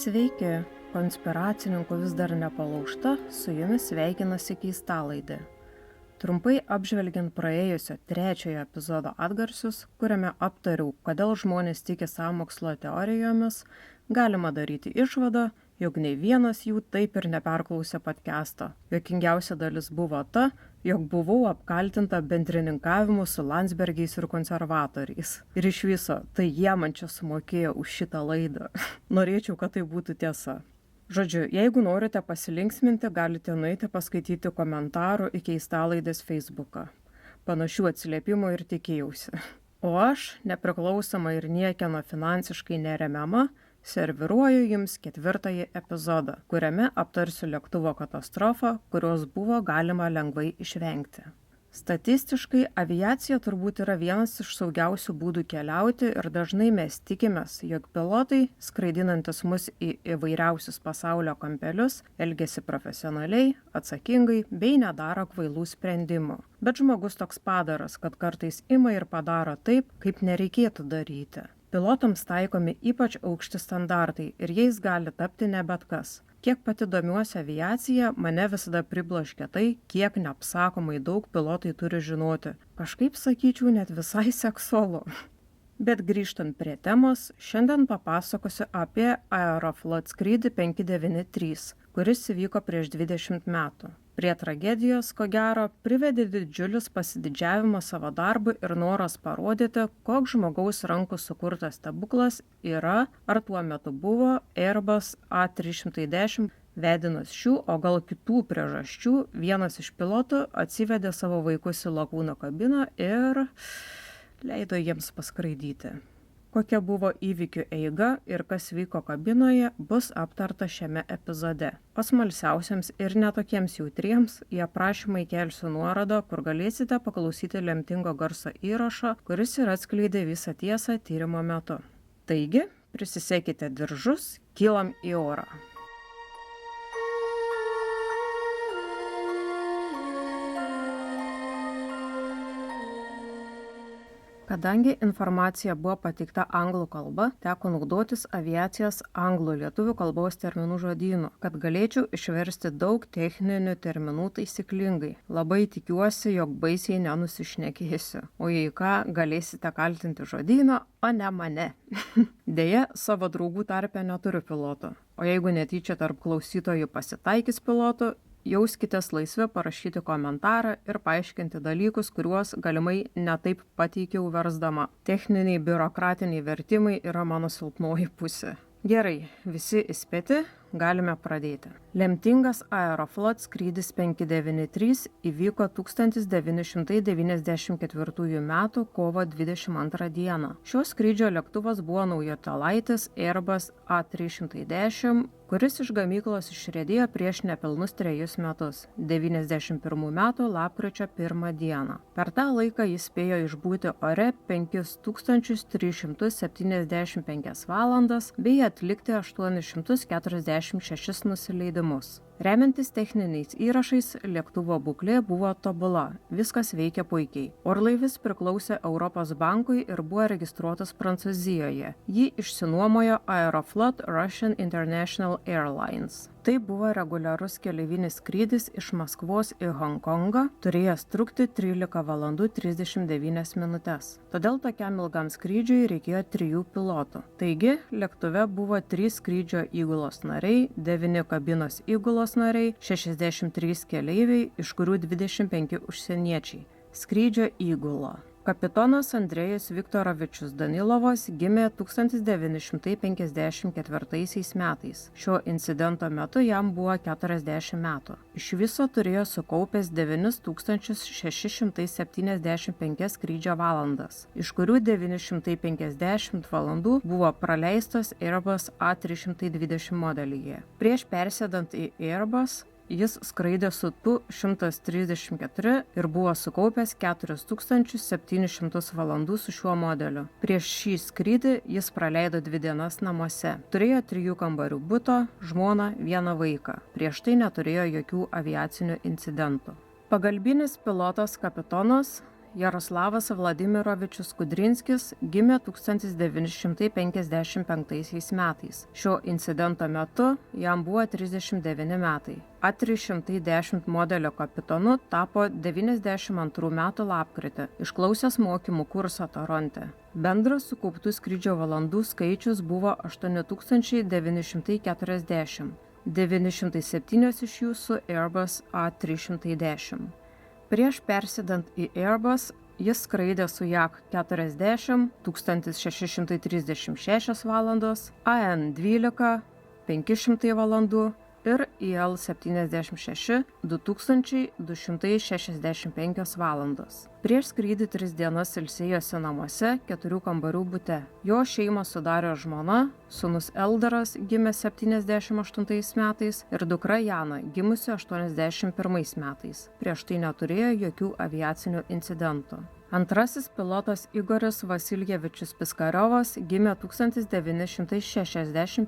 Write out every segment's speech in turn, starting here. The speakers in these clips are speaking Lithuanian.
Sveiki, konspiracininkų vis dar nepalaužta, su jumis sveikinasi Keistalaidė. Trumpai apžvelgiant praėjusio 3 epizodo atgarsius, kuriame aptariau, kodėl žmonės tiki sąmokslo teorijomis, galima daryti išvadą, jog nei vienas jų taip ir neperklausė podcast'o. Juokingiausia dalis buvo ta, jog buvau apkaltinta bendrininkavimu su Landsbergiais ir konservatoriais. Ir iš viso, tai jie man čia sumokėjo už šitą laidą. Norėčiau, kad tai būtų tiesa. Žodžiu, jeigu norite pasilinksminti, galite nueiti paskaityti komentarų į Keistalaidės Facebooką. Panašių atsiliepimų ir tikėjausi. O aš, nepriklausoma ir niekieno finansiškai neremiama, serviruoju jums 4 epizodą, kuriame aptarsiu lėktuvo katastrofą, kurios buvo galima lengvai išvengti. Statistiškai, aviacija turbūt yra vienas iš saugiausių būdų keliauti ir dažnai mes tikimės, jog pilotai, skraidinantis mus į įvairiausius pasaulio kampelius, elgiasi profesionaliai, atsakingai bei nedaro kvailų sprendimų. Bet žmogus toks padaras, kad kartais ima ir padaro taip, kaip nereikėtų daryti. Pilotams taikomi ypač aukšti standartai ir jais gali tapti ne bet kas. Kiek pati domiuosi aviacija, mane visada pribloškia tai, kiek neapsakomai daug pilotai turi žinoti. Kažkaip sakyčiau, net visai seksualu. Bet grįžtant prie temos, šiandien papasakosiu apie Aeroflot skrydį 593, kuris įvyko prieš 20 metų. Prie tragedijos, ko gero, privedė didžiulis pasididžiavimas savo darbu ir noras parodyti, koks žmogaus rankų sukurtas stebuklas yra ar tuo metu buvo Airbus A310. Vedinas šių, o gal kitų priežasčių, vienas iš pilotų atsivedė savo vaikus į lakūno kabiną ir leido jiems paskraidyti. Kokia buvo įvykių eiga ir kas vyko kabinoje, bus aptarta šiame epizode. O smalsiausiems ir netokiems jautriems į aprašymą įkelsiu nuorodą, kur galėsite paklausyti lemtingo garso įrašo, kuris ir atskleidė visą tiesą tyrimo metu. Taigi, prisisekite diržus, kylam į orą. Kadangi informacija buvo pateikta anglų kalba, teko naudotis aviacijos anglų-lietuvių kalbos terminų žodynu, kad galėčiau išversti daug techninių terminų taisyklingai. Labai tikiuosi, jog baisiai nenusišnekėsiu. O jei ką, galėsite kaltinti žodyną, o ne mane. Deja, savo draugų tarpe neturiu pilotų. O jeigu netyčia tarp klausytojų pasitaikys pilotų, jauskitės laisvi parašyti komentarą ir paaiškinti dalykus, kuriuos galimai netaip pateikiau versdama. Techniniai biurokratiniai vertimai yra mano silpnoji pusė. Gerai, visi įspėti, galime pradėti. Lemtingas Aeroflot skrydis 593 įvyko 1994 m. kovo 22 d. Šio skrydžio lėktuvas buvo naujutėlaitis Airbus A310, kuris iš gamyklos išriedėjo prieš nepilnus 3 metus, 91 metų lapkričio 1 d. Per tą laiką jis spėjo išbūti ore 5375 valandas bei atlikti 846 nusileidimus. Remiantis techniniais įrašais, lėktuvo būklė buvo tobula, viskas veikė puikiai. Orlaivis priklausė Europos bankui ir buvo registruotas Prancūzijoje. Jį išsinuomojo Aeroflot Russian International Airlines. Tai buvo reguliarus keleivinis skrydis iš Maskvos į Honkongą, turėjęs trukti 13 valandų 39 minutes. Todėl tokiam ilgam skrydžiui reikėjo 3 pilotų. Taigi, lėktuve buvo 3 skrydžio įgulos nariai, 9 kabinos įgulos nariai, 63 keleiviai, iš kurių 25 užsieniečiai. Skrydžio įgula. Kapitonas Andrejus Viktorovičius Danilovas gimė 1954 metais. Šio incidento metu jam buvo 40 metų. Iš viso turėjo sukaupęs 9675 skrydžio valandas, iš kurių 950 valandų buvo praleistos Airbus A320 modelyje. Prieš persėdant į Airbus, jis skraidė su Tu-134 ir buvo sukaupęs 4700 valandų su šiuo modeliu. Prieš šį skrydį jis praleido 2 dienas namuose. Turėjo 3 kambarių butą, žmoną, 1 vaiką. Prieš tai neturėjo jokių aviacinių incidentų. Pagalbinis pilotas kapitonas Jaroslavas Vladimirovičius Kudrinskis gimė 1955 metais. Šio incidento metu jam buvo 39 metai. A310 modelio kapitonu tapo 92 metų lapkritį, išklausęs mokymų kursą Toronte. Bendras sukauptų skrydžio valandų skaičius buvo 8940, 907 iš jų su Airbus A310. Prieš persidant į Airbus, jis skraidė su JAK 40 1636 valandos, AN12 500 valandų ir IL-76 2265 valandos. Prieš skrydį 3 dienas ilsėjosi namuose 4 kambarių bute. Jo šeimą sudarė žmona, sūnus Eldaras gimė 78 metais ir dukra Jana gimusi 81 metais. Prieš tai neturėjo jokių aviacinių incidentų. Antrasis pilotas Igoris Vasiljevičius Piskariovas gimė 1961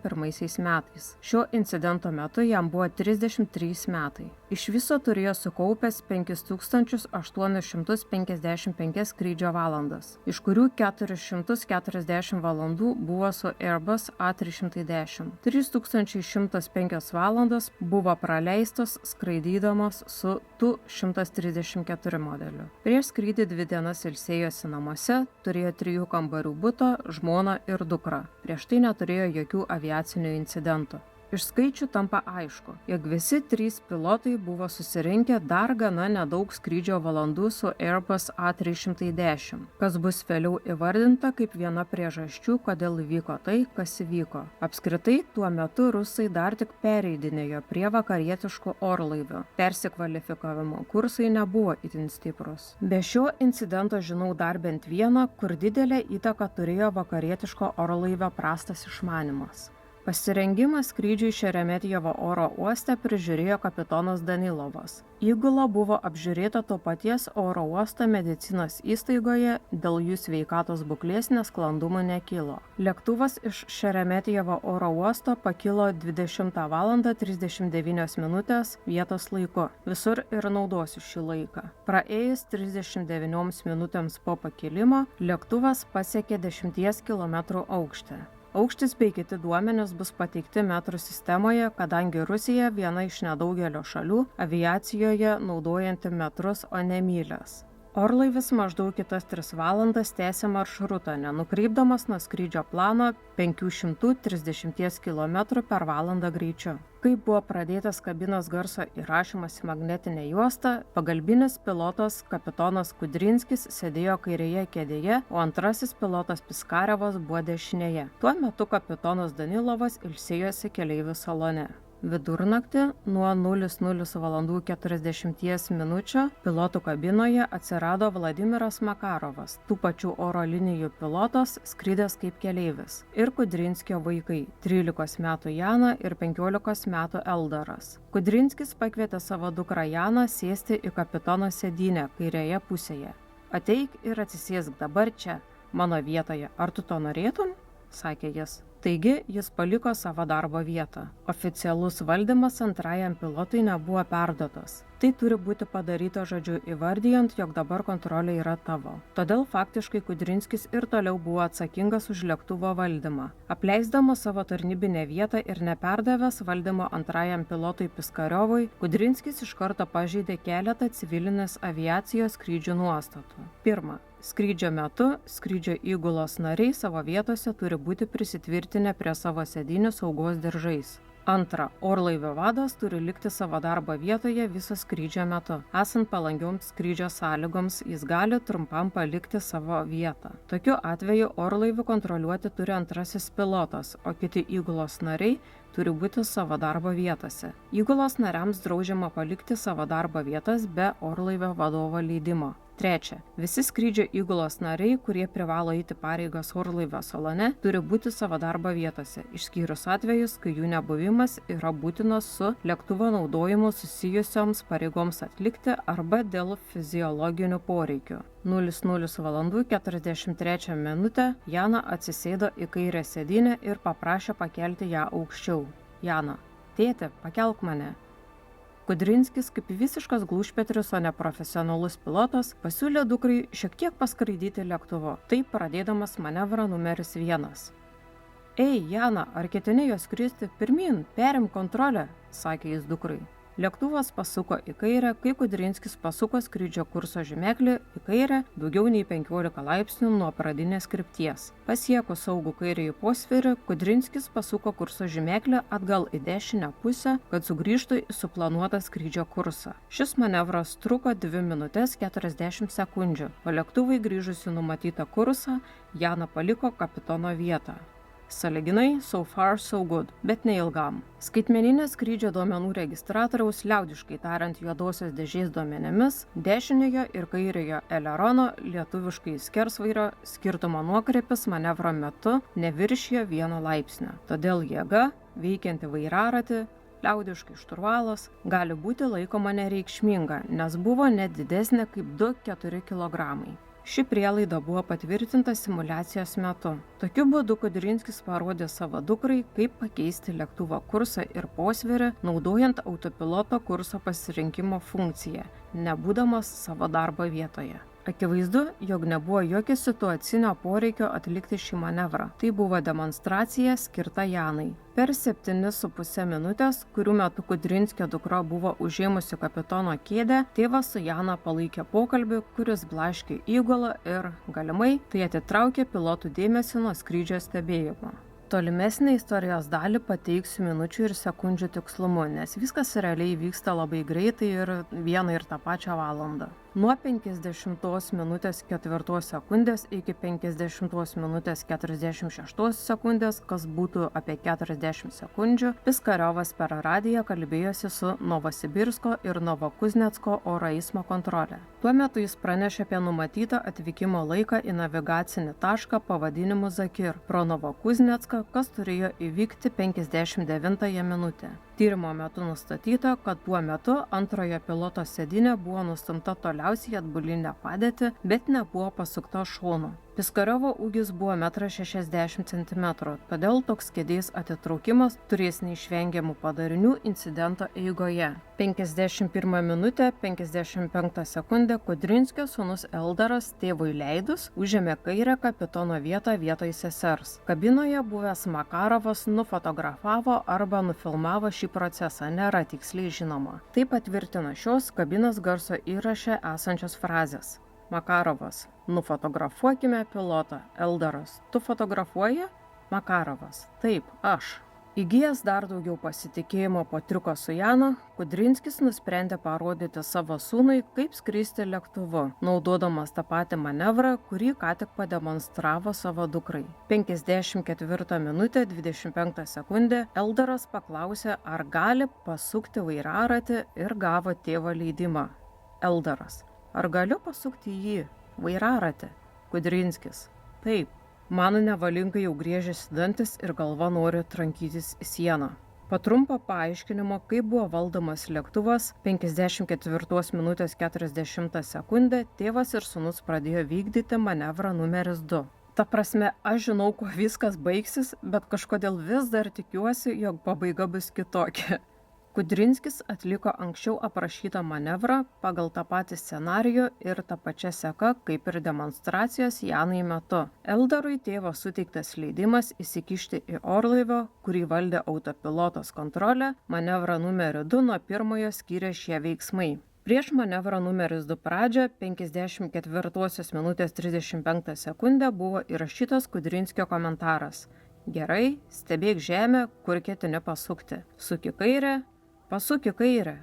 metais. Šio incidento metu jam buvo 33 metai. Iš viso turėjo sukaupęs 5855 skrydžio valandas, iš kurių 440 valandų buvo su Airbus A310. 3105 valandos buvo praleistos skraidydamos su Tu-134 modeliu. Prieš skrydį 2 dienas ilsėjosi namuose, turėjo 3 kambarių butą, žmoną ir dukrą. Prieš tai neturėjo jokių aviacinių incidentų. Iš skaičių tampa aišku, jog visi 3 pilotai buvo susirinkę dar gana nedaug skrydžio valandų su Airbus A310, kas bus vėliau įvardinta kaip viena priežasčių, kodėl įvyko tai, kas įvyko. Apskritai, tuo metu rusai dar tik pereidinėjo prie vakarietiškų orlaivių. Persikvalifikavimo kursai nebuvo itin stiprus. Be šio incidento žinau dar bent vieną, kur didelę įtaką turėjo vakarietiško orlaivio prastas išmanymas. Pasirengimą skrydžiui Šeremetjevo oro uoste prižiūrėjo kapitonas Danilovas. Įgula buvo apžiūrėta to paties oro uosto medicinos įstaigoje, dėl jų sveikatos būklės nesklandumų nekilo. Lėktuvas iš Šeremetjevo oro uosto pakilo 20:39 vietos laiku. Visur ir naudosiu šį laiką. Praėjus 39 minutėms po pakilimo, lėktuvas pasiekė 10 km aukštį. Aukštis bei kiti duomenys bus pateikti metrų sistemoje, kadangi Rusija viena iš nedaugelio šalių aviacijoje naudojanti metrus, o ne mylias. Orlaivis maždaug kitas 3 valandas tęsė maršrutą, nenukrypdamas nuo skrydžio plano 530 km per valandą greičiu. Kai buvo pradėtas kabinos garso įrašymas į magnetinę juostą, pagalbinis pilotas kapitonas Kudrinskis sėdėjo kairėje kėdėje, o antrasis pilotas Piskarevas buvo dešinėje. Tuo metu kapitonas Danilovas ilsėjosi keleivių salone. Vidurnaktį nuo 00:40 pilotų kabinoje atsirado Vladimiras Makarovas, tų pačių oro linijų pilotas, skridęs kaip keleivis, ir Kudrinskio vaikai, 13 metų Jana ir 15 metų Eldaras. Kudrinskis pakvietė savo dukrą Janą sėsti į kapitono sėdynę kairėje pusėje. Ateik ir atsisėsk dabar čia, mano vietoje, ar tu to norėtum? Sakė jis. Taigi, jis paliko savo darbo vietą. Oficialus valdymas antrajam pilotui nebuvo perduotas. Tai turi būti padaryta žodžiu įvardijant, jog dabar kontrolė yra tavo. Todėl faktiškai Kudrinskis ir toliau buvo atsakingas už lėktuvo valdymą. Apleisdamas savo tarnybinę vietą ir neperdavęs valdymo antrajam pilotui Piskariovui, Kudrinskis iš karto pažeidė keletą civilinės aviacijos skrydžių nuostatų. Pirma. Skrydžio metu skrydžio įgulos nariai savo vietose turi būti prisitvirtinę prie savo sėdynių saugos diržais. Antra, orlaivio vadas turi likti savo darbo vietoje viso skrydžio metu. Esant palankioms skrydžio sąlygoms, jis gali trumpam palikti savo vietą. Tokiu atveju orlaivį kontroliuoti turi antrasis pilotas, o kiti įgulos nariai turi būti savo darbo vietose. Įgulos nariams draudžiama palikti savo darbo vietas be orlaivio vadovo leidimo. Trečia, visi skrydžio įgulos nariai, kurie privalo eiti pareigas orlaivio salone, turi būti savo darbo vietose, išskyrus atvejus, kai jų nebuvimas yra būtinas su lėktuvo naudojimu susijusioms pareigoms atlikti arba dėl fiziologinių poreikių. 00:43 Jana atsisėdo į kairę sėdynę ir paprašė pakelti ją aukščiau. Jana, tėte, pakelk mane. Kudrinskis kaip visiškas glušpetris, o ne profesionalus pilotas, pasiūlė dukrai šiek tiek paskraidyti lėktuvu, taip pradėdamas manevrą numeris 1. Ei, Jana, ar ketini jos skristi? Pirmyn, perimk kontrolę, sakė jis dukrai. Lėktuvas pasuko į kairę, kai Kudrinskis pasuko skrydžio kurso žymeklį į kairę daugiau nei 15 laipsnių nuo pradinės krypties. Pasiekus saugų kairįjį posvyrį, Kudrinskis pasuko kurso žymeklį atgal į dešinę pusę, kad sugrįžtų į suplanuotą skrydžio kursą. Šis manevras truko 2 minutės 40 sekundžių, o lėktuvui grįžus į numatytą kursą, Jana paliko kapitono vietą. Sąlyginai, so far so good, bet neilgam. Skaitmeninės skrydžio duomenų registratoriaus, liaudiškai tariant juodosios dėžės duomenimis, dešiniojo ir kairiojo elerono, lietuviškai skersvairio, skirtumo nuokrypis manevro metu neviršijo 1 laipsnio. Todėl jėga, veikianti vairaratį, liaudiškai šturvalas, gali būti laikoma nereikšminga, nes buvo net didesnė kaip 2-4 kg. Ši prielaida buvo patvirtinta simulacijos metu. Tokiu būdu Kudrinskis parodė savo dukrai, kaip pakeisti lėktuvo kursą ir posvyrį, naudojant autopiloto kurso pasirinkimo funkciją, nebūdamas savo darbo vietoje. Akivaizdu, jog nebuvo jokio situacinio poreikio atlikti šį manevrą. Tai buvo demonstracija skirta Janai. Per 7,5 minutės, kurių metu Kudrinskio dukra buvo užėmusi kapitono kėdę, tėvas su Jana palaikė pokalbį, kuris blaškė įgulą ir, galimai, tai atitraukė pilotų dėmesį nuo skrydžio stebėjimo. Tolimesnę istorijos dalį pateiksiu minučių ir sekundžių tikslumu, nes viskas realiai vyksta labai greitai ir vieną ir tą pačią valandą. Nuo 50 minutės 4 sekundės iki 50 minutės 46 sekundės, kas būtų apie 40 sekundžių, Piskariovas per radiją kalbėjosi su Novosibirsko ir Novokuznecko oro eismo kontrolė. Tuo metu jis pranešė apie numatytą atvykimo laiką į navigacinį tašką pavadinimu Zakir pro Novokuznecką, kas turėjo įvykti 59 minutę. Tyrimo metu nustatyta, kad tuo metu antrojo piloto sėdynė buvo nustumta toliausiai atbulinę padėtį, bet nebuvo pasukta šonu. Piskariovo ūgis buvo 1,60 cm, todėl toks kėdės atitraukimas turės neišvengiamų padarinių incidento eigoje. 51 minutė 55 sekundę Kudrinskio sūnus Eldaras tėvui leidus užėmė kairę kapitono vietą vietoj sesers. Kabinoje buvęs Makarovas nufotografavo arba nufilmavo šį procesą, nėra tiksliai žinoma. Tai patvirtina šios kabinos garso įraše esančios frazės. Makarovas: nufotografuokime pilotą. Eldaras: tu fotografuoji? Makarovas: taip, aš. Įgijęs dar daugiau pasitikėjimo po triuko su Jana, Kudrinskis nusprendė parodyti savo sūnui, kaip skristi lėktuvu, naudodamas tą patį manevrą, kurį ką tik pademonstravo savo dukrai. 54 minutė 25 sekundė Eldaras paklausė, ar gali pasukti vairaratį ir gavo tėvo leidimą. Eldaras: ar galiu pasukti jį, vairaratį? Kudrinskis: taip. Mano nevalingai jau griežiasi dantis ir galva nori trankytis į sieną. Po trumpo paaiškinimo, kaip buvo valdomas lėktuvas, 54 minutės 40 sekundę tėvas ir sūnus pradėjo vykdyti manevrą numeris 2. Ta prasme, aš žinau, kuo viskas baigsis, bet kažkodėl vis dar tikiuosi, jog pabaiga bus kitokia. Kudrinskis atliko anksčiau aprašytą manevrą pagal tą patį scenarijų ir tą pačią seką, kaip ir demonstracijos Janai metu. Eldarui tėvo suteiktas leidimas įsikišti į orlaivio, kurį valdė autopilotos kontrolė, manevrą numerį 2 nuo pirmojo skyrė šie veiksmai. Prieš manevrą numeris 2 pradžią 54 minutės 35 sekundę buvo įrašytas Kudrinskio komentaras: gerai, stebėk žemę, kur ketini pasukti. Suk į kairę, pasuk į kairę.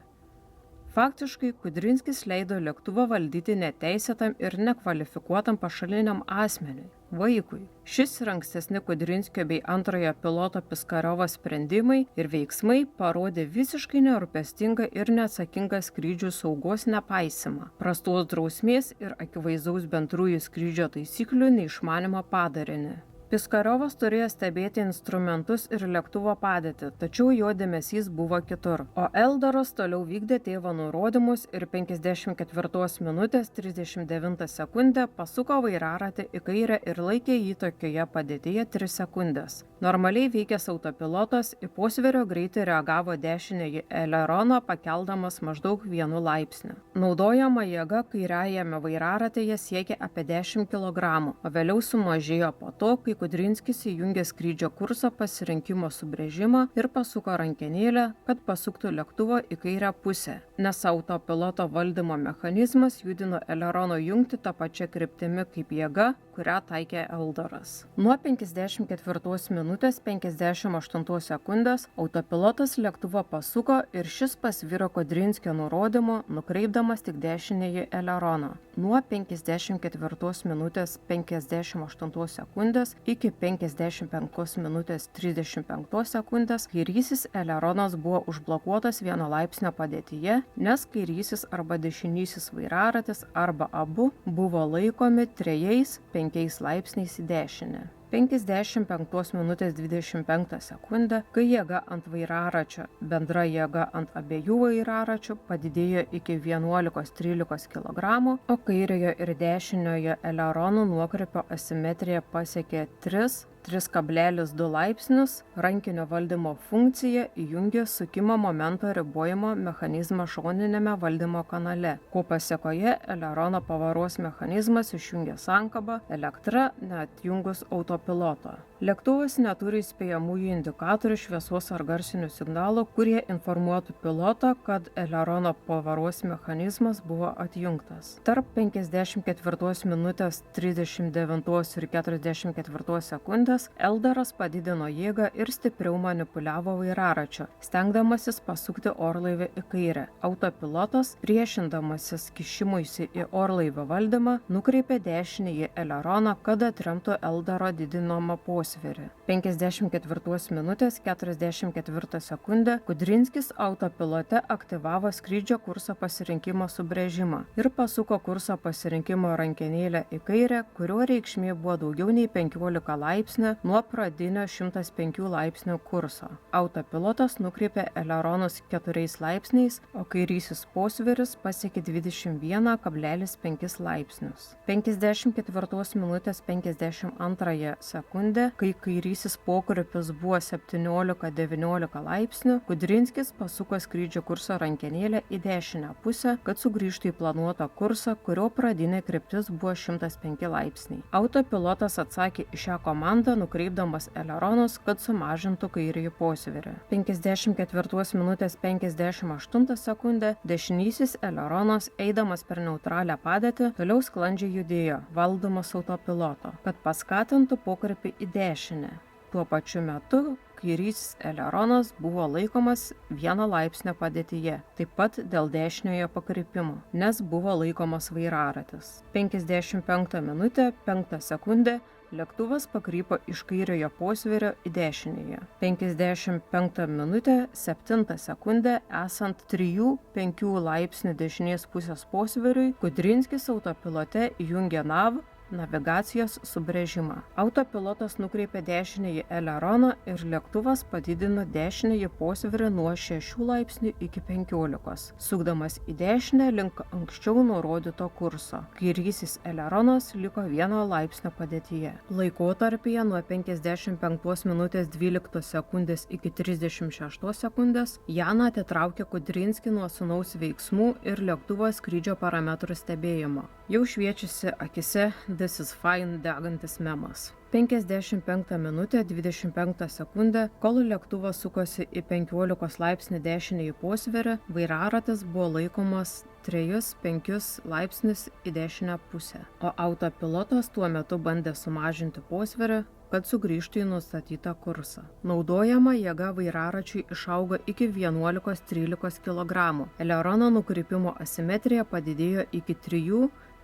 Faktiškai Kudrinskis leido lėktuvą valdyti neteisėtam ir nekvalifikuotam pašaliniam asmeniui, vaikui. Šis ir ankstesni Kudrinskio bei antrojo piloto Piskariovo sprendimai ir veiksmai parodė visiškai nerūpestingą ir neatsakingą skrydžių saugos nepaisimą, prastos drausmės ir akivaizdaus bendrųjų skrydžio taisyklių neišmanymą padarinį. Piskariovas turėjo stebėti instrumentus ir lėktuvo padėtį, tačiau jo dėmesys buvo kitur. O Eldaras toliau vykdė tėvo nurodymus ir 54 minutės 39 sekundę pasuko vairaratį į kairę ir laikė jį tokioje padėtyje 3 sekundės. Normaliai veikęs autopilotas į posvirio greitį reagavo dešinįjį eleroną, pakeldamas maždaug 1 laipsnį. Naudojama jėga kairiajame vairaratėje siekė apie 10 kg, o vėliau sumažėjo po to, kai Kudrinskis įjungė skrydžio kurso pasirinkimo subrėžimą ir pasuko rankenėlę, kad pasuktų lėktuvo į kairę pusę, nes autopiloto valdymo mechanizmas judino elerono jungtį tą pačią kryptimi kaip jėga, kurią taikė Eldaras. Nuo 54 minutės 58 sekundės autopilotas lėktuvo pasuko ir šis pasviro Kudrinskio nurodymu, nukreipdamas tik dešinįjį eleroną. Nuo 54 minutės 58 sekundės iki 55 minutės 35 sekundės kairysis eleronas buvo užblokuotas 1 laipsnio padėtyje, nes kairysis arba dešinysis vairaratis arba abu buvo laikomi 3-5 laipsniais į dešinę. 55 minutės 25 sekundę, kai jėga ant vairaračio, bendra jėga ant abiejų vairaračių padidėjo iki 11-13 kg, o kairiojo ir dešiniojo eleronų nuokrypio asimetrija pasiekė 3,2 laipsnius, rankinio valdymo funkcija įjungė sukimo momento ribojimo mechanizmą šoninėme valdymo kanale, ko pasekoje elerono pavaros mechanizmas išjungė sankabą, elektra neatjungus autopiloto. Lėktuvas neturi įspėjamųjų indikatorių, šviesos ar garsinių signalų, kurie informuotų pilotą, kad elerono pavaros mechanizmas buvo atjungtas. Tarp 54 minutės 39 ir 44 sekundės Eldaras padidino jėgą ir stipriau manipuliavo vairaračiu, stengdamasis pasukti orlaivį į kairę. Autopilotas, priešindamasis kišimuisi į orlaivio valdymą, nukreipė dešinįjį eleroną, kad atremtų Eldaro didinamą posūkį. 54 minutės 44 sekundę Kudrinskis autopilote aktyvavo skrydžio kurso pasirinkimo subrėžimą ir pasuko kurso pasirinkimo rankenėlę į kairę, kurio reikšmė buvo daugiau nei 15 laipsnių nuo pradinio 105 laipsnių kurso. Autopilotas nukreipė eleronus 4 laipsniais, o kairysis posviris pasiekė 21,5 laipsnius. 54 minutės 52 sekundę, kai kairysis pokrypis buvo 17-19 laipsnių, Kudrinskis pasuko skrydžio kurso rankenėlę į dešinę pusę, kad sugrįžtų į planuotą kursą, kurio pradinė kryptis buvo 105 laipsniai. Autopilotas atsakė į šią komandą, nukreipdamas eleronus, kad sumažintų kairįjį posvirį. 54 minutės 58 sekundę dešinysis eleronas, eidamas per neutralią padėtį, toliau sklandžiai judėjo, valdomas autopiloto, kad paskatintų pokrypį į dešinę. Tuo pačiu metu kairysis eleronas buvo laikomas 1 laipsnio padėtyje, taip pat dėl dešiniojo pakrypimo, nes buvo laikomas vairaratis. 55 minutę 5 sekundę lėktuvas pakrypo iš kairiojo posvirio į dešinėje. 55 minutę 7 sekundę esant 3-5 laipsnių dešinės pusės posviriui, Kudrinskis autopilote įjungė NAV navigacijos subrėžimą. Autopilotas nukreipė dešinįjį eleroną ir lėktuvas padidino dešinįjį posvirį nuo 6 laipsnių iki 15, sukdamas į dešinę link anksčiau nurodyto kurso. Kairysis eleronas liko 1 laipsnio padėtyje. Laikotarpyje nuo 55 minutės 12 sekundės iki 36 sekundės Jana atitraukė Kudrinskį nuo sūnaus veiksmų ir lėktuvo skrydžio parametrų stebėjimo. Jau šviečiasi akise This is fine degantis memas. 55 minutę 25 sekundę, kol lėktuvas sukosi į 15 laipsnių dešinį į posvirį, vairaratis buvo laikomas 3-5 laipsnius į dešinę pusę, o autopilotas tuo metu bandė sumažinti posvirį, kad sugrįžtų į nustatytą kursą. Naudojama jėga vairaračiui išaugo iki 11-13 kg. Elerono nukrypimo asimetrija padidėjo iki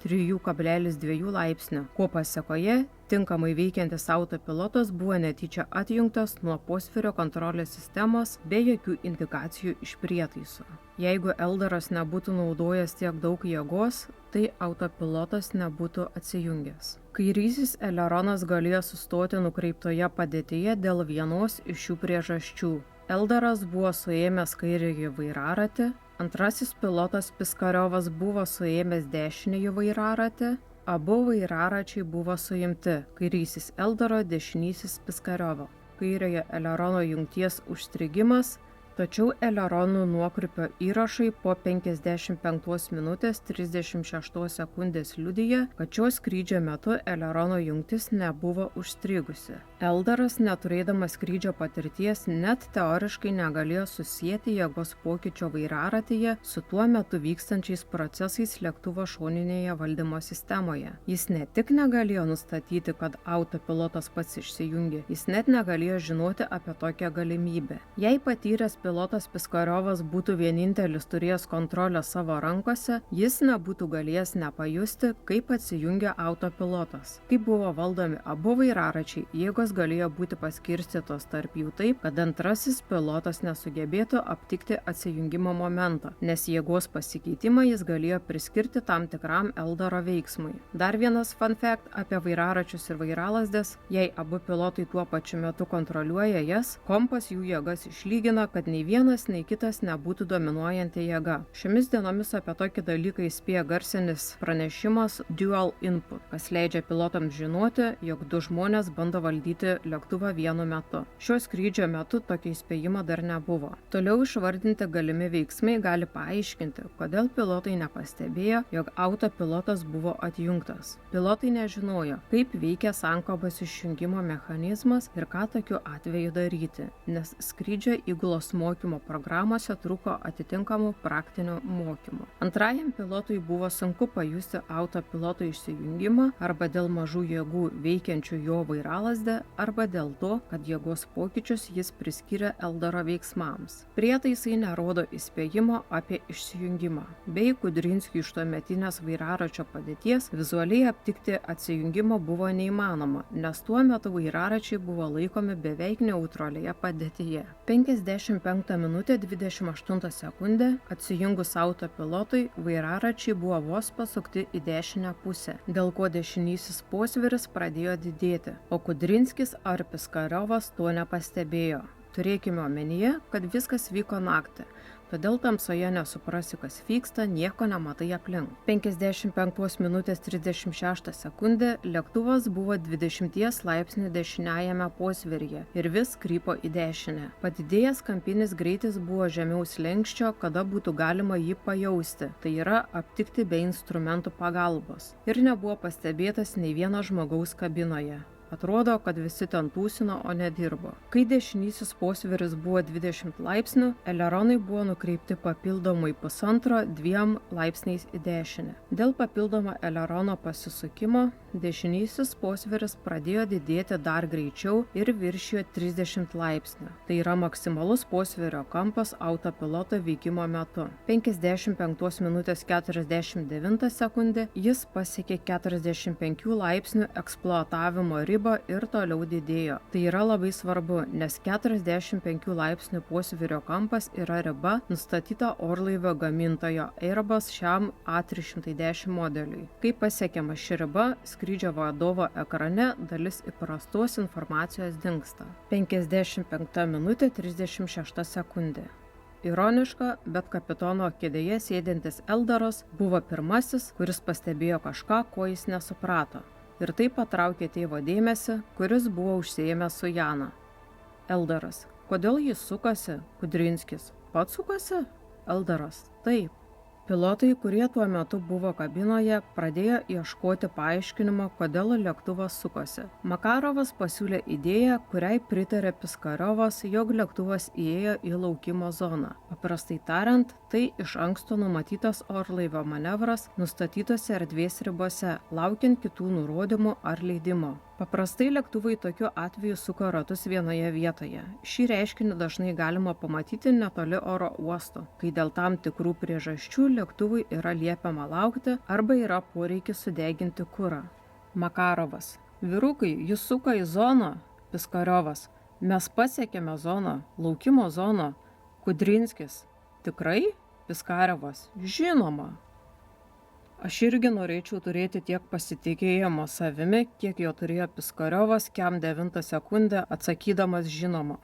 3,2 laipsnių, ko pasekoje tinkamai veikiantis autopilotas buvo netyčia atjungtas nuo posvirio kontrolės sistemos be jokių indikacijų iš prietaiso. Jeigu Eldaras nebūtų naudojęs tiek daug jėgos, tai autopilotas nebūtų atsijungęs. Kairysis eleronas galėjo sustoti nukreiptoje padėtyje dėl vienos iš šių priežasčių. Eldaras buvo suėmęs kairįjį vairaratį, antrasis pilotas Piskariovas buvo suėmęs dešinįjį vairaratį, abu vairaračiai buvo suimti, kairysis Eldaro, dešinysis Piskariovo. Kairiojo elerono jungties užstrigimas, tačiau eleronų nuokrypio įrašai po 55 minutės 36 sekundės liudija, kad šio skrydžio metu elerono jungtis nebuvo užstrigusi. Eldaras, neturėdamas skrydžio patirties, net teoriškai negalėjo susijęti jėgos pokyčio vairaratyje su tuo metu vykstančiais procesais lėktuvo šoninėje valdymo sistemoje. Jis ne tik negalėjo nustatyti, kad autopilotas pats išsijungė, jis net negalėjo žinoti apie tokią galimybę. Jei patyręs pilotas Piskariovas būtų vienintelis turėjęs kontrolę savo rankose, jis nebūtų galėjęs nepajusti, kaip atsijungia autopilotas. Kaip buvo valdomi abu vairaračiai, jėgos galėjo būti paskirstytos tarp jų taip, kad antrasis pilotas nesugebėtų aptikti atsijungimo momentą, nes jėgos pasikeitimą jis galėjo priskirti tam tikram Eldaro veiksmui. Dar vienas fun fact apie vairaračius ir vairalazdės: jei abu pilotai tuo pačiu metu kontroliuoja jas, kompas jų jėgas išlygina, kad nei vienas, nei kitas nebūtų dominuojanti jėga. Šiomis dienomis apie tokį dalyką įspėja garsinis pranešimas Dual Input, kas leidžia pilotams žinoti, jog du žmonės bando valdyti lėktuvą vienu metu. Šio skrydžio metu tokio įspėjimo dar nebuvo. Toliau išvardinti galimi veiksmai gali paaiškinti, kodėl pilotai nepastebėjo, jog autopilotas buvo atjungtas. Pilotai nežinojo, kaip veikia sankabos išjungimo mechanizmas ir ką tokiu atveju daryti, nes skrydžio įgulos mokymo programuose trūko atitinkamų praktinių mokymų. Antrajam pilotui buvo sunku pajusti autopiloto išsijungimą arba dėl mažų jėgų veikiančių jo vairalazdę, arba dėl to, kad jėgos pokyčius jis priskyrė Eldaro veiksmams. Prietaisai nerodo įspėjimo apie išsijungimą. Bei Kudrinskiui iš tuometinės vairaračio padėties vizualiai aptikti atsijungimo buvo neįmanoma, nes tuo metu vairaračiai buvo laikomi beveik neutralioje padėtyje. 55 minutė 28 sekundė atsijungus autopilotui vairaračiai buvo vos pasukti į dešinę pusę, dėl ko dešinysis posviris pradėjo didėti, o Kudrinskis ar Piskariovas to nepastebėjo. Turėkime omenyje, kad viskas vyko naktį, todėl tamsoje nesuprasi, kas vyksta, nieko nematai aplink. 55 minutės 36 sekundė lėktuvas buvo 20 laipsnių dešiniajame posviryje ir vis krypo į dešinę. Padidėjęs kampinis greitis buvo žemiau slenksčio, kada būtų galima jį pajausti, tai yra aptikti be instrumentų pagalbos. Ir nebuvo pastebėtas nei vieno žmogaus kabinoje. Atrodo, kad visi ten tūsino, o nedirbo. Kai dešinysis posviris buvo 20 laipsnių, eleronai buvo nukreipti papildomai 1,5–2 laipsniais į dešinę. Dėl papildomo elerono pasisukimo, dešinysis posviris pradėjo didėti dar greičiau ir viršijo 30 laipsnių. Tai yra maksimalus posvirio kampas autopiloto veikimo metu. 55 minutės 49 sekundė jis pasiekė 45 laipsnių eksploatavimo ribą ir toliau didėjo. Tai yra labai svarbu, nes 45 laipsnių posvirio kampas yra riba nustatyta orlaivio gamintojo Airbus šiam A310 modeliui. Kai pasiekiama ši riba, skrydžio vadovo ekrane dalis įprastos informacijos dingsta. 55 minutė 36 sekundė. Ironiška, bet kapitono kėdėje sėdintis Eldaras buvo pirmasis, kuris pastebėjo kažką, ko jis nesuprato. Ir tai patraukė tėvo dėmesį, kuris buvo užsiėmęs su Jana. Eldaras: kodėl jis sukasi? Kudrinskis: pats sukasi? Eldaras: taip. Pilotai, kurie tuo metu buvo kabinoje, pradėjo ieškoti paaiškinimo, kodėl lėktuvas sukosi. Makarovas pasiūlė idėją, kuriai pritarė Piskariovas, jog lėktuvas įėjo į laukimo zoną. Paprastai tariant, tai iš anksto numatytas orlaivio manevras nustatytose erdvės ribose, laukiant kitų nurodymų ar leidimo. Paprastai lėktuvai tokiu atveju suka ratus vienoje vietoje. Šį reiškinį dažnai galima pamatyti netoli oro uosto, kai dėl tam tikrų priežasčių lėktuvui yra liepiama laukti arba yra poreikis sudeginti kurą. Makarovas: vyrukai, jis suka į zoną. Piskariovas: mes pasiekėme zoną, laukimo zoną. Kudrinskis: tikrai? Piskariovas: žinoma. Aš irgi norėčiau turėti tiek pasitikėjimo savimi, kiek jo turėjo Piskariovas kiam 9 sekundę atsakydamas žinoma.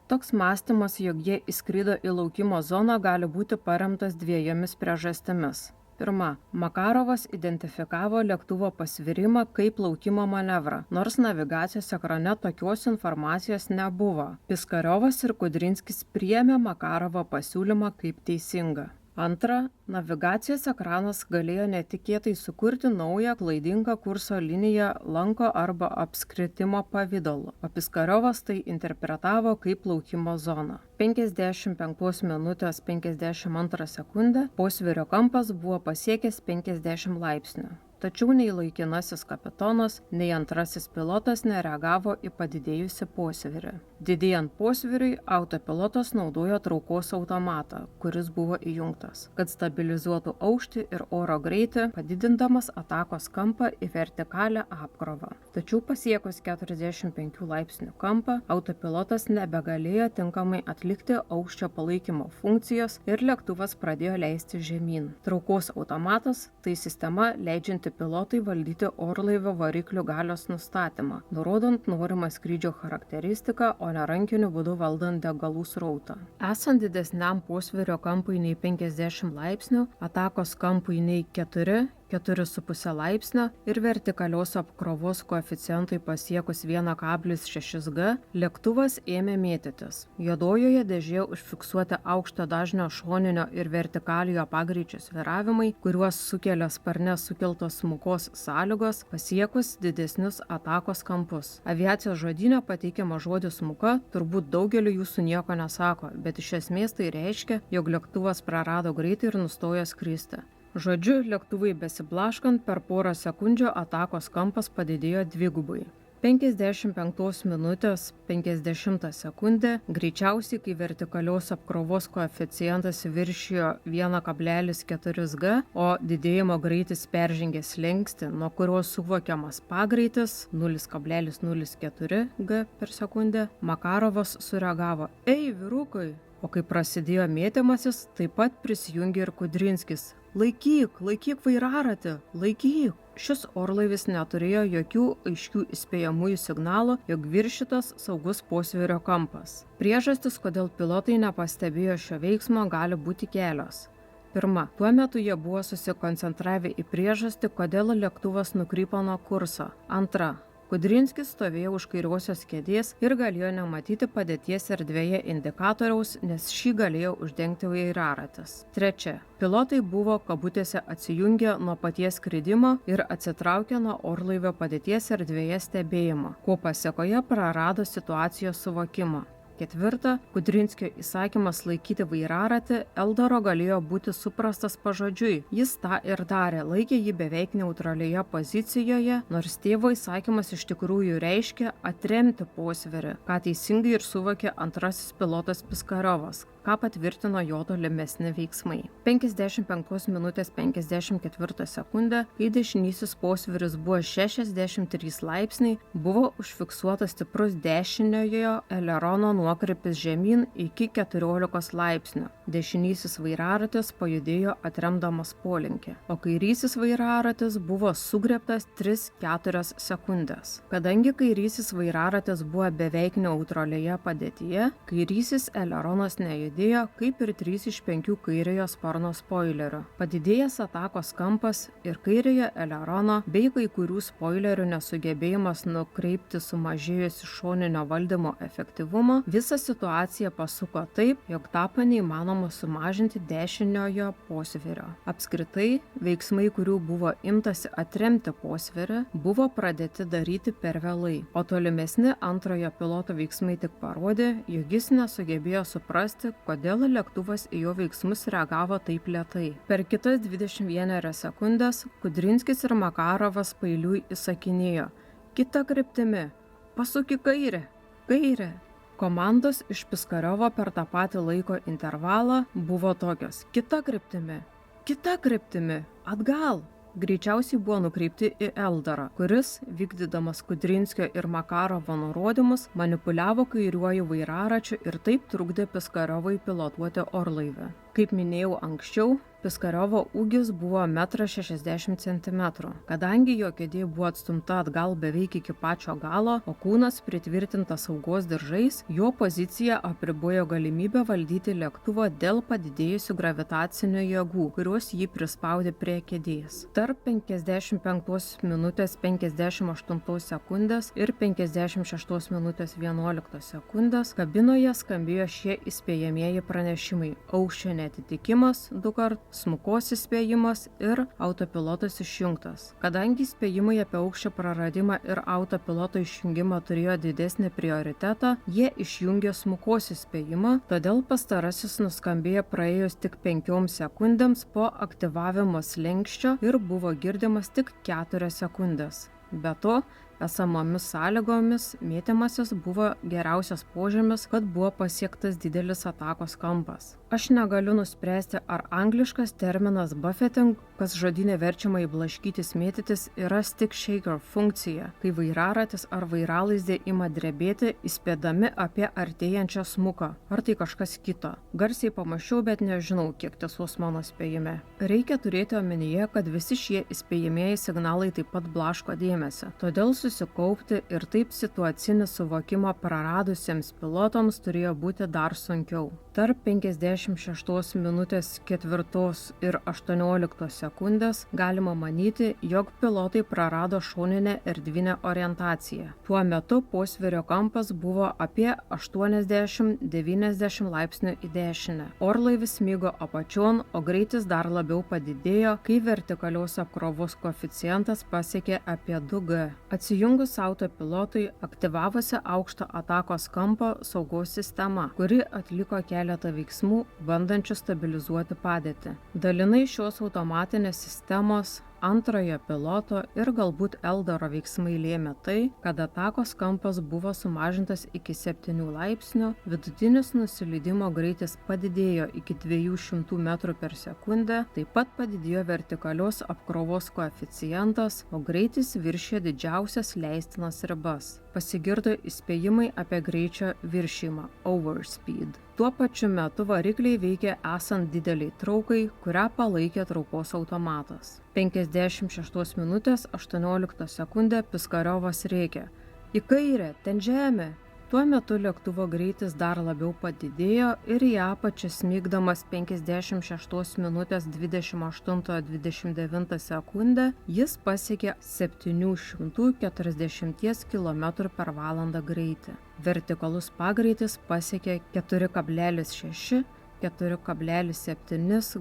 Toks mąstymas, jog jie įskrido į laukimo zoną, gali būti paremtas dviejomis priežastimis. Pirma, Makarovas identifikavo lėktuvo pasvirimą kaip laukimo manevrą, nors navigacijos ekrane tokios informacijos nebuvo. Piskariovas ir Kudrinskis priėmė Makarovo pasiūlymą kaip teisingą. Antra, navigacijos ekranas galėjo netikėtai sukurti naują klaidingą kurso liniją lanko arba apskritimo pavidalu, o Piskariovas tai interpretavo kaip laukimo zoną. 55 minutės 52 sekundę posvirio kampas buvo pasiekęs 50 laipsnių. Tačiau nei laikinasis kapitonas, nei antrasis pilotas nereagavo į padidėjusią posvirį. Didėjant posviriui, autopilotas naudojo traukos automatą, kuris buvo įjungtas, kad stabilizuotų aukštį ir oro greitį, padidindamas atakos kampą į vertikalią apkrovą. Tačiau pasiekus 45 laipsnių kampą, autopilotas nebegalėjo tinkamai atlikti aukščio palaikymo funkcijos ir lėktuvas pradėjo leisti žemyn. Traukos automatas – tai sistema leidžianti pilotui valdyti orlaivio variklių galios nustatymą, nurodant norimą skrydžio charakteristiką, o ne rankiniu būdu valdant degalų srautą. Esant didesniam posvirio kampui nei 50 laipsnių, atakos kampui nei 4,5 laipsnio ir vertikalios apkrovos koeficientui pasiekus 1,6 g, lėktuvas ėmė mėtytis. Juodojoje dėžėje užfiksuoti aukšto dažnio šoninio ir vertikaliojo pagreičio svyravimai, kuriuos sukelia sparne sukeltos smukos sąlygos, pasiekus didesnius atakos kampus. Aviacijos žodyne pateikiama žodis smuka turbūt daugeliu jūsų nieko nesako, bet iš esmės tai reiškia, jog lėktuvas prarado greitį ir nustojo skristi. Žodžiu, lėktuvui besiblaškant per porą sekundžių atakos kampas padidėjo dvigubai. 55 minutės 50 sekundę, greičiausiai kai vertikalios apkrovos koeficientas viršijo 1,4 g, o didėjimo greitis peržengė slenkstį, nuo kurio suvokiamas pagreitis 0,04 g per sekundę, Makarovas sureagavo: "Ei, vyrukai!" O kai prasidėjo mėtymasis, taip pat prisijungė ir Kudrinskis: Laikyk vairaratį, laikyk." Šis orlaivis neturėjo jokių aiškių įspėjamųjų signalų, jog viršytas saugus posvirio kampas. Priežastis, kodėl pilotai nepastebėjo šio veiksmo, gali būti kelios. Pirma, tuo metu jie buvo susikoncentravę į priežastį, kodėl lėktuvas nukrypo nuo kurso. Antra, Kudrinskis stovėjo už kairiosios kėdės ir galėjo nematyti padėties erdvėje indikatoriaus, nes šį galėjo uždengti vairaratis. Trečia, pilotai buvo kabutėse atsijungę nuo paties skridimo ir atsitraukė nuo orlaivio padėties erdvėje stebėjimo, ko pasekoje prarado situacijos suvokimą. Ketvirta, Kudrinskio įsakymas laikyti vairaratį Eldaro galėjo būti suprastas pažodžiui. Jis tą ir darė, laikė jį beveik neutralioje pozicijoje, nors tėvo įsakymas iš tikrųjų reiškia atremti posvirį, ką teisingai ir suvokė antrasis pilotas Piskariovas, ką patvirtino jo tolimesni veiksmai. 55 minutės 54 sekundę, kai dešinysis posviris buvo 63 laipsniai, buvo užfiksuotas stiprus dešiniojo elerono nuokrypis žemyn iki 14 laipsnių. Dešinysis vairaratis pajudėjo atremdamas polinkį, o kairysis vairaratis buvo sugriebtas 3-4 sekundės. Kadangi kairysis vairaratis buvo beveik neutralioje padėtyje, kairysis eleronas nejudėjo, kaip ir 3 iš 5 kairiojo sparno spoilerių. Padidėjęs atakos kampas ir kairiojo elerono bei kai kurių spoilerių nesugebėjimas nukreipti sumažėjusi šoninio valdymo efektyvumą, visą situaciją pasuko taip, jog tapo neįmanoma sumažinti dešiniojo posvirio. Apskritai, veiksmai, kurių buvo imtasi atremti posvirį, buvo pradėti daryti per vėlai, o tolimesni antrojo piloto veiksmai tik parodė, jog jis nesugebėjo suprasti, kodėl lėktuvas į jo veiksmus reagavo taip lėtai. Per kitas 21 sekundės Kudrinskis ir Makarovas pailiui įsakinėjo: "Kita kryptimi, pasuk į kairę, kairę." Komandos iš Piskariovo per tą patį laiko intervalą buvo tokios: "Kita kryptimi, atgal." Greičiausiai buvo nukreipti į Eldarą, kuris, vykdydamas Kudrinskio ir Makarovo nurodymus, manipuliavo kairiuoju vairaračiu ir taip trukdė Piskariovui pilotuoti orlaivį. Kaip minėjau anksčiau, Piskariovo ūgis buvo 1,60 cm. Kadangi jo kėdė buvo atstumta atgal beveik iki pačio galo, o kūnas pritvirtintas saugos diržais, jo pozicija apribojo galimybę valdyti lėktuvą dėl padidėjusių gravitacinių jėgų, kurios jį prispaudė prie kėdės. Tarp 55 minutės 58 sekundės ir 56 minutės 11 sekundės kabinoje skambėjo šie įspėjamieji pranešimai: aukščio neatitikimas 2 kart, smukos įspėjimas ir autopilotas išjungtas. Kadangi įspėjimai apie aukščio praradimą ir autopiloto išjungimą turėjo didesnį prioritetą, jie išjungė smukos įspėjimą, todėl pastarasis nuskambėjo praėjus tik 5 sekundėms po aktyvavimo slenksčio ir buvo girdimas tik 4 sekundės. Be to, esamomis sąlygomis mėtymasis buvo geriausias požymis, kad buvo pasiektas didelis atakos kampas. Aš negaliu nuspręsti, ar angliškas terminas buffeting, kas žodyne verčiama į blaškytis mėtytis, yra stick shaker funkcija, kai vairaratis ar vairalaizdė ima drebėti, įspėdami apie artėjančią smuką. Ar tai kažkas kito? Garsiai pamačiau, bet nežinau, kiek tiesos mano spėjime. Reikia turėti omenyje, kad visi šie įspėjamieji signalai taip pat blaško dėmesį. Todėl susikaupti ir taip situacinį suvokimą praradusiems pilotams turėjo būti dar sunkiau. Tarp 56 minutės 4 ir 18 sekundės galima manyti, jog pilotai prarado šoninę erdvinę orientaciją. Tuo metu posvirio kampas buvo apie 80-90 laipsnių į dešinę. Orlaivis smygo apačion, o greitis dar labiau padidėjo, kai vertikalios apkrovos koeficientas pasiekė apie 2G. Atsijungus autopilotui aktyvavosi aukšto atakos kampo saugos sistema, kuri atliko keletą veiksmų, bandančių stabilizuoti padėtį. Dalinai šios automatinės sistemos, antrojo piloto ir galbūt Eldaro veiksmai lėmė tai, kad atakos kampas buvo sumažintas iki 7 laipsnių, vidutinis nusileidimo greitis padidėjo iki 200 metrų per sekundę, taip pat padidėjo vertikalios apkrovos koeficientas, o greitis viršė didžiausias leistinas ribas. Pasigirdo įspėjimai apie greičio viršymą overspeed. Tuo pačiu metu varikliai veikė esant dideliai traukai, kurią palaikė traukos automatas. 56 minutės 18 sekundę Piskariovas rėkė: į kairę, ten žemė! Tuo metu lėktuvo greitis dar labiau padidėjo ir į apačią smigdamas 56 minutės 28-29 sekundę jis pasiekė 740 km/h greitį. Vertikalus pagreitis pasiekė 4,6–4,7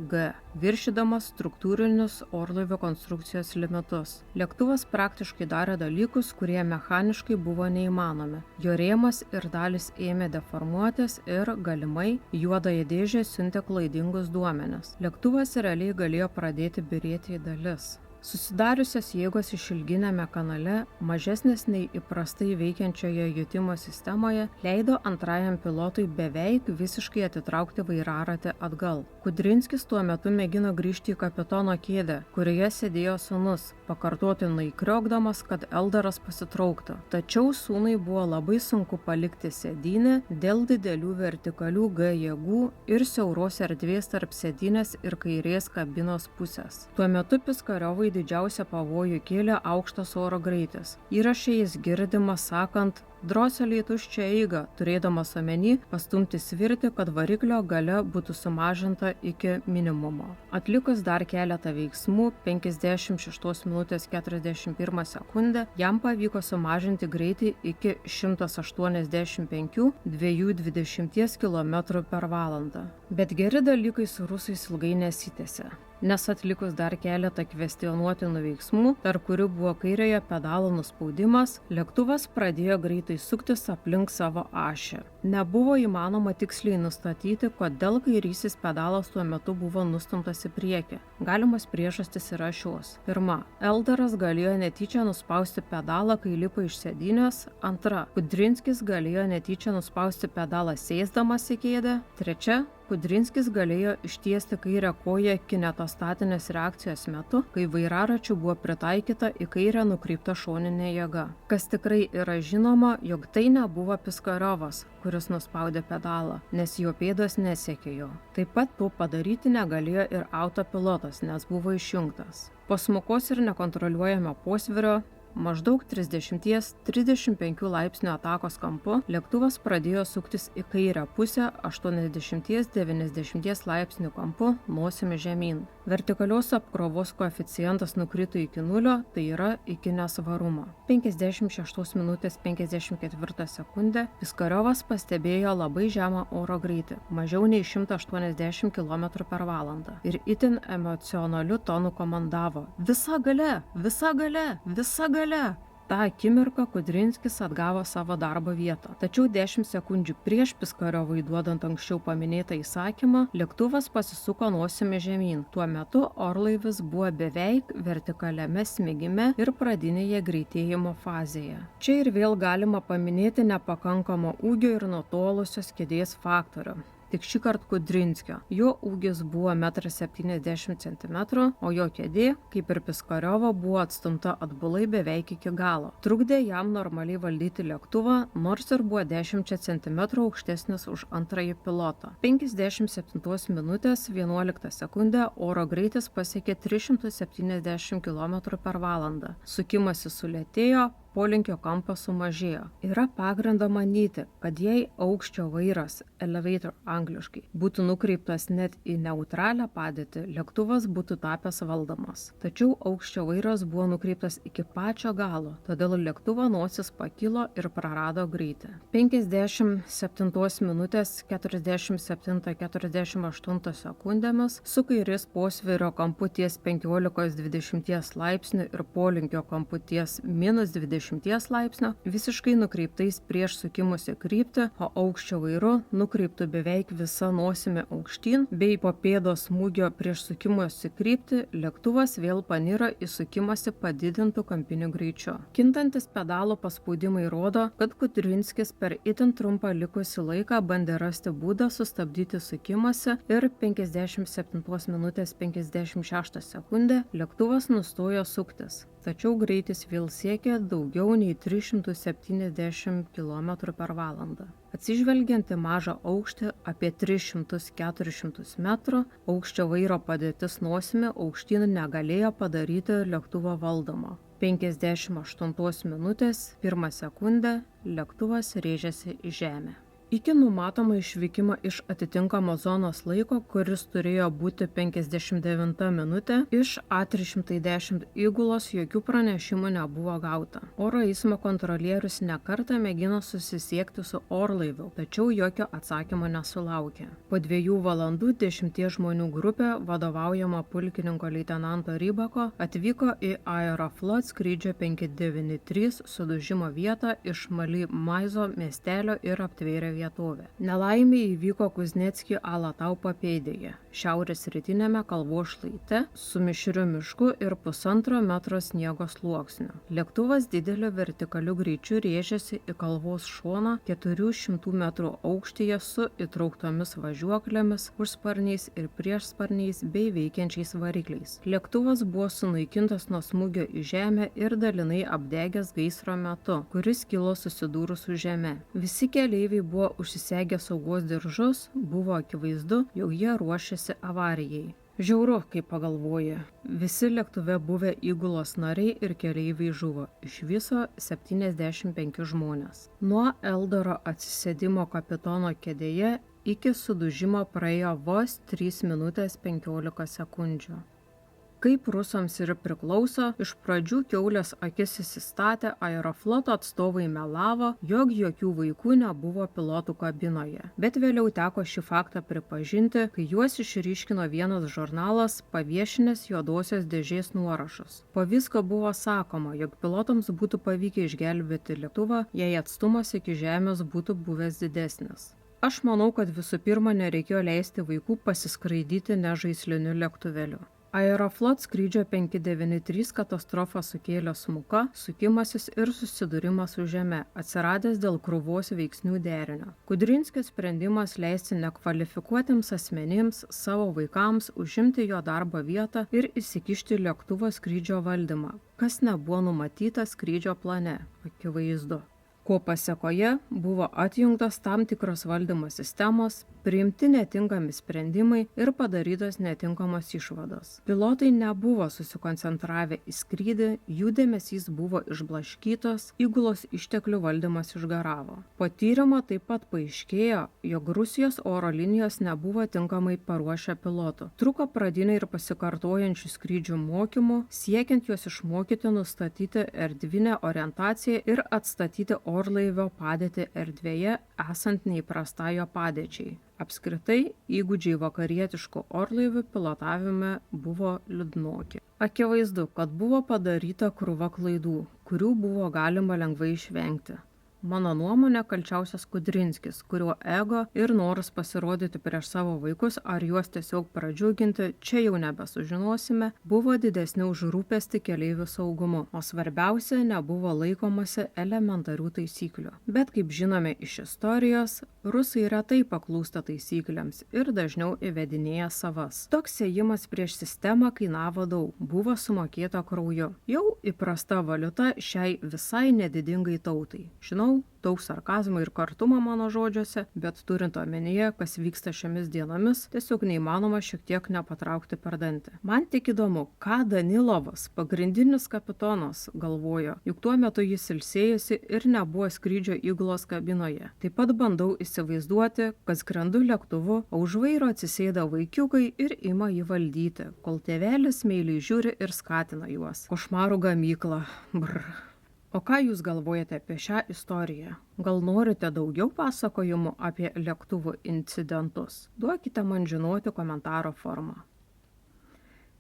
G, viršydamas struktūrinius orlaivio konstrukcijos limitus. Lėktuvas praktiškai darė dalykus, kurie mechaniškai buvo neįmanomi. Jo rėmas ir dalis ėmė deformuotis ir galimai juodąją dėžę siuntė klaidingus duomenis. Lėktuvas realiai galėjo pradėti byrėti į dalis. Susidariusios jėgos išilginėme kanale, mažesnės nei įprastai veikiančioje jutimo sistemoje, leido antrajam pilotui beveik visiškai atitraukti vairaratį atgal. Kudrinskis tuo metu mėgino grįžti į kapitono kėdę, kurioje sėdėjo sūnus, pakartotinai kriokdamas, kad Eldaras pasitrauktų. Tačiau sūnui buvo labai sunku palikti sėdynę dėl didelių vertikalių G jėgų ir siauros erdvės tarp sėdynės ir kairės kabinos pusės. Tuo metu Piskariovui didžiausią pavojų kėlė aukštas oro greitis. Įraše jis girdimas sakant: droseliai tuščią eigą, turėdamas omeny pastumti svirtį, kad variklio galia būtų sumažinta iki minimumo. Atlikus dar keletą veiksmų, 56 minutės 41 sekundę, jam pavyko sumažinti greitį iki 185–220 km/h. Bet geri dalykai su rusais ilgai nesitęsė. Nes atlikus dar keletą kvestionuotinų veiksmų, tarp kurių buvo kairiojo pedalo nuspaudimas, lėktuvas pradėjo greitai suktis aplink savo ašį. Nebuvo įmanoma tiksliai nustatyti, kodėl kairysis pedalas tuo metu buvo nustumtas į priekį. Galimos priežastys yra šios. Pirma, Eldaras galėjo netyčia nuspausti pedalą, kai lipo iš sėdynės. Antra, Kudrinskis galėjo netyčia nuspausti pedalą sėsdamas į kėdę. Trečia, Kudrinskis galėjo ištiesti kairę koją kinetostatinės reakcijos metu, kai vairaračiu buvo pritaikyta į kairę nukreipta šoninė jėga. Kas tikrai yra žinoma, jog tai nebuvo Piskariovas, kuris nuspaudė pedalą, nes jo pėdos nesiekė jo. Taip pat to padaryti negalėjo ir autopilotas, nes buvo išjungtas. Po smukos ir nekontroliuojamo posvirio maždaug 30–35 laipsnių atakos kampu lėktuvas pradėjo suktis į kairę pusę 80–90 laipsnių kampu nosimi žemyn. Vertikalios apkrovos koeficientas nukrito iki 0, tai yra iki nesvarumo. 56 minutės 54 sekundę Piskariovas pastebėjo labai žemą oro greitį, mažiau nei 180 km/h ir itin emocionaliu tonu komandavo: "Visa galia, visa galia, visa galia!" Ta akimirką Kudrinskis atgavo savo darbo vietą. Tačiau 10 sekundžių prieš Piskariovui duodant anksčiau paminėtą įsakymą, lėktuvas pasisuko nosimi žemyn. Tuo metu orlaivis buvo beveik vertikaliame smigime ir pradinėje greitėjimo fazėje. Čia ir vėl galima paminėti nepakankamo ūgio ir nutolusios kėdės faktorių. Tik šį kartą Kudrinskio. Jo ūgis buvo 1,70 cm, o jo kėdė, kaip ir Piskariovo, buvo atstumta atbulai beveik iki galo. Trukdė jam normaliai valdyti lėktuvą, nors ir buvo 10 cm aukštesnis už antrąjį pilotą. 57 minutės 11 sekundę oro greitis pasiekė 370 km/h. Sukimasis sulėtėjo, polinkio kampas sumažėjo. Yra pagrindo manyti, kad jei aukščio vairas, elevator angliškai, būtų nukreiptas net į neutralią padėtį, lėktuvas būtų tapęs valdomas. Tačiau aukščio vairas buvo nukreiptas iki pačio galo, todėl lėktuvo nosis pakilo ir prarado greitį. 57 minutės 47–48 sekundėmis su kairės posvirio kampu ties 15–20 laipsnių ir polinkio kampu ties -20 laipsnio, visiškai nukreiptais prieš sukimusi kryptį, o aukščio vairu nukreiptų beveik visa nosimi aukštyn, bei po pėdos smūgio prieš sukimusi kryptį, lėktuvas vėl paniro į sukimasi padidintų kampiniu greičiu. Kintantis pedalo paspaudimai rodo, kad Kudrinskis per itin trumpą likusį laiką bandė rasti būdą sustabdyti sukimasi ir 57 minutės 56 sekundę lėktuvas nustojo suktis. Tačiau greitis vėl siekė daugiau nei 370 km/h. Atsižvelgiant į mažą aukštį apie 300–400 metrų, aukščio vairo padėtis nosimi aukštyn negalėjo padaryti lėktuvo valdomo. 58 minutės 1 sekundę lėktuvas rėžėsi į žemę. Iki numatomo išvykimo iš atitinkamos zonos laiko, kuris turėjo būti 59 minutė, iš A310 įgulos jokių pranešimų nebuvo gauta. Oro eismo kontrolierius nekartą mėgino susisiekti su orlaiviu, tačiau jokio atsakymo nesulaukė. Po 2 valandų 10 žmonių grupė, vadovaujama pulkininko leitenanto Rybako, atvyko į Aeroflot skrydžio 593 sudužimo vietą iš Mali Maizo miestelio ir aptvėrė vietovė. Nelaimė įvyko Kuznecki Alatau papėdėje, šiaurės rytinėme kalvos šlaite, su mišriu mišku ir 1,5 metro sniego sluoksniu. Lėktuvas dideliu vertikaliu greičiu rėžėsi į kalvos šoną 400 metrų aukštyje su įtrauktomis važiuoklėmis, užsparniais ir priešsparniais bei veikiančiais varikliais. Lėktuvas buvo sunaikintas nuo smūgio į žemę ir dalinai apdegęs gaisro metu, kuris kilo susidūrus su žeme. Visi keleiviai buvo užsisegę saugos diržus, buvo akivaizdu, jog jie ruošiasi avarijai. Žiauru, kaip pagalvoja. Visi lėktuve buvę įgulos nariai ir keleiviai žuvo, iš viso 75 žmonės. Nuo Eldoro atsisėdimo kapitono kėdėje iki sudužimo praėjo vos 3 minutės 15 sekundžių. Kaip rusams ir priklauso, iš pradžių kiaulės akis įsistatę Aerofloto atstovai melavo, jog jokių vaikų nebuvo pilotų kabinoje. Bet vėliau teko šį faktą pripažinti, kai juos išryškino vienas žurnalas paviešinęs juodosios dėžės nuorašus. Po visko buvo sakoma, jog pilotams būtų pavykę išgelbėti lėktuvą, jei atstumas iki žemės būtų buvęs didesnis. Aš manau, kad visų pirma nereikėjo leisti vaikų pasiskraidyti nežaisliniu lėktuvėliu. Aeroflot skrydžio 593 katastrofą sukėlė smuka, sukimasis ir susidūrimas su žeme, atsiradęs dėl krūvos veiksnių derinio. Kudrinskio sprendimas leisti nekvalifikuotiems asmenims, savo vaikams užimti jo darbo vietą ir įsikišti lėktuvo skrydžio valdymą, kas nebuvo numatyta skrydžio plane, akivaizdu. Ko pasekoje buvo atjungtos tam tikros valdymo sistemos, priimti netinkami sprendimai ir padarytos netinkamos išvados. Pilotai nebuvo susikoncentravę į skrydį, jų dėmesys buvo išblaškytos, įgulos išteklių valdymas išgaravo. Po tyrimo taip pat paaiškėjo, jog Rusijos oro linijos nebuvo tinkamai paruošę pilotų. Truko pradiniai ir pasikartojančių skrydžių mokymų, siekiant juos išmokyti nustatyti erdvinę orientaciją ir atstatyti orlaivio padėtį erdvėje esant neįprastai jo padėčiai. Apskritai, įgūdžiai vakarietiškų orlaivių pilotavime buvo liūdnoki. Akivaizdu, kad buvo padaryta krūva klaidų, kurių buvo galima lengvai išvengti. Mano nuomonė kalčiausias Kudrinskis, kurio ego ir noras pasirodyti prieš savo vaikus ar juos tiesiog pradžiuginti, čia jau nebesužinosime, buvo didesni už rūpestį keleivių saugumu, o svarbiausia, nebuvo laikomasi elementarių taisyklių. Bet kaip žinome iš istorijos, rusai retai paklūsta taisyklėms ir dažniau įvedinėja savas. Toks ėjimas prieš sistemą kainavo daug, buvo sumokėta krauju. Jau įprasta valiuta šiai visai nedidingai tautai. Žinau, daug sarkazmo ir kartumo mano žodžiuose, bet turint omenyje, kas vyksta šiomis dienomis, tiesiog neįmanoma šiek tiek nepatraukti per dantį. Man tik įdomu, ką Danilovas, pagrindinis kapitonas, galvojo, juk tuo metu jis ilsėjosi ir nebuvo skrydžio įgulos kabinoje. Taip pat bandau įsivaizduoti, kad skrendu lėktuvu, o už vairo atsisėda vaikiukai ir ima jį valdyti, kol tėvelis meiliai žiūri ir skatina juos. Košmarų gamykla. Brr. O ką jūs galvojate apie šią istoriją? Gal norite daugiau pasakojimų apie lėktuvų incidentus? Duokite man žinoti komentaro formą.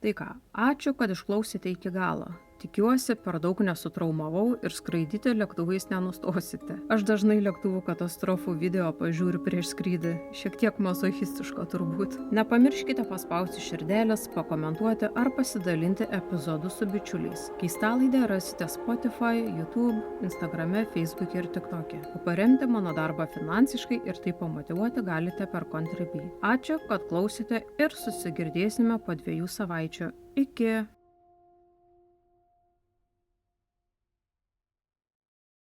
Tai ką, ačiū, kad išklausėte iki galo. Tikiuosi, per daug nesutraumavau ir skraidyti lėktuvais nenustosite. Aš dažnai lėktuvų katastrofų video pažiūriu prieš skrydį, šiek tiek mazochistiško turbūt. Nepamirškite paspausti širdelės, pakomentuoti ar pasidalinti epizodu su bičiuliais. Keistalaidę rasite Spotify, YouTube, Instagrame, Facebook'e ir TikTok'e. O paremti mano darbą finansiškai ir tai pamotyvuoti galite per Contribui. Ačiū, kad klausėte ir susigirdėsime po 2 savaičių. Iki!